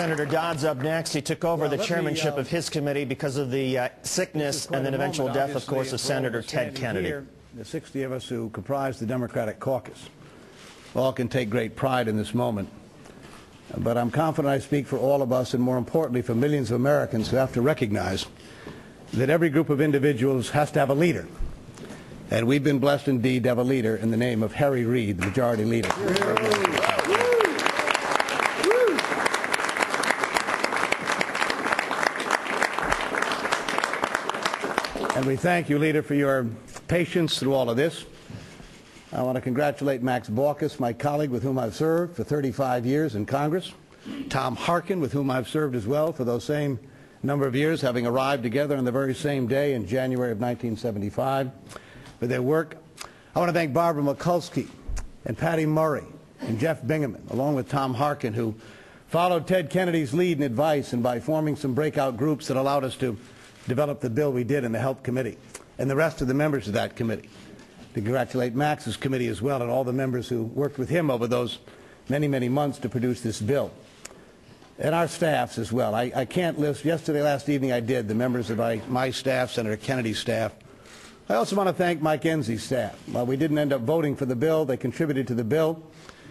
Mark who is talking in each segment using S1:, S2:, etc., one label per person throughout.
S1: Senator Dodd's up next. He took over the chairmanship of his committee because of the sickness and then eventual death, of course, of Senator Ted Kennedy.
S2: Here, the 60 of us who comprise the Democratic caucus all can take great pride in this moment. But I'm confident I speak for all of us, and more importantly for millions of Americans who have to recognize that every group of individuals has to have a leader. And we've been blessed indeed to have a leader in the name of Harry Reid, the majority leader. And we thank you, Leader, for your patience through all of this. I want to congratulate Max Baucus, my colleague with whom I've served for 35 years in Congress, Tom Harkin, with whom I've served as well for those same number of years, having arrived together on the very same day in January of 1975, for their work. I want to thank Barbara Mikulski and Patty Murray and Jeff Bingaman, along with Tom Harkin, who followed Ted Kennedy's lead and advice, and by forming some breakout groups that allowed us to develop the bill we did in the Health Committee, and the rest of the members of that committee. To congratulate Max's committee as well, and all the members who worked with him over those many, many months to produce this bill. And our staffs as well. I can't list, last evening I did, the members of my staff, Senator Kennedy's staff. I also want to thank Mike Enzie's staff. While we didn't end up voting for the bill, they contributed to the bill,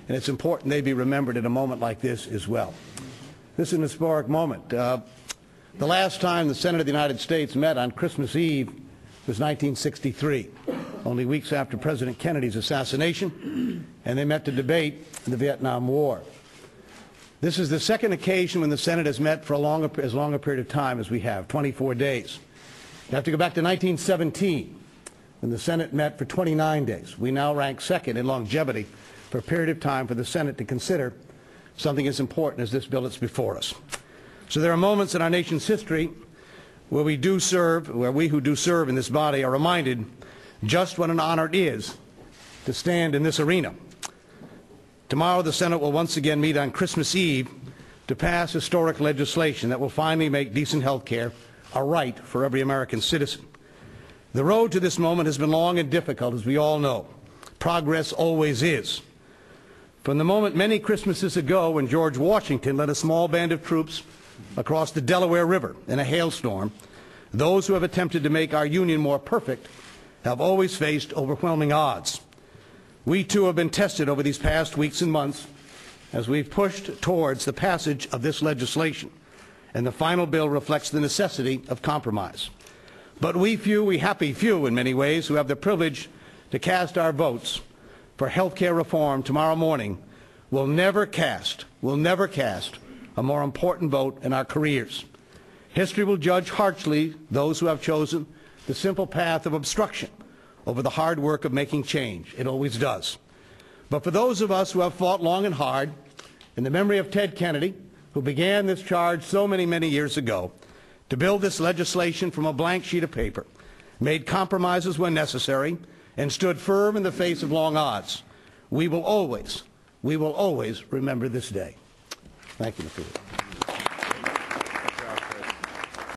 S2: and it's important they be remembered at a moment like this as well. This is an historic moment. The last time the Senate of the United States met on Christmas Eve was 1963, only weeks after President Kennedy's assassination, and they met to debate the Vietnam War. This is the second occasion when the Senate has met for as long a period of time as we have, 24 days. You have to go back to 1917, when the Senate met for 29 days. We now rank second in longevity for a period of time for the Senate to consider something as important as this bill that's before us. So there are moments in our nation's history where we who do serve in this body are reminded just what an honor it is to stand in this arena. Tomorrow the Senate will once again meet on Christmas Eve to pass historic legislation that will finally make decent health care a right for every American citizen. The road to this moment has been long and difficult, as we all know. Progress always is. From the moment many Christmases ago when George Washington led a small band of troops across the Delaware River in a hailstorm, those who have attempted to make our union more perfect have always faced overwhelming odds. We too have been tested over these past weeks and months as we've pushed towards the passage of this legislation, and the final bill reflects the necessity of compromise. But we happy few in many ways, who have the privilege to cast our votes for health care reform tomorrow morning will never cast a more important vote in our careers. History will judge harshly those who have chosen the simple path of obstruction over the hard work of making change. It always does. But for those of us who have fought long and hard, in the memory of Ted Kennedy, who began this charge so many, many years ago, to build this legislation from a blank sheet of paper, made compromises when necessary, and stood firm in the face of long odds, we will always remember this day. Thank you, Mr. Leader.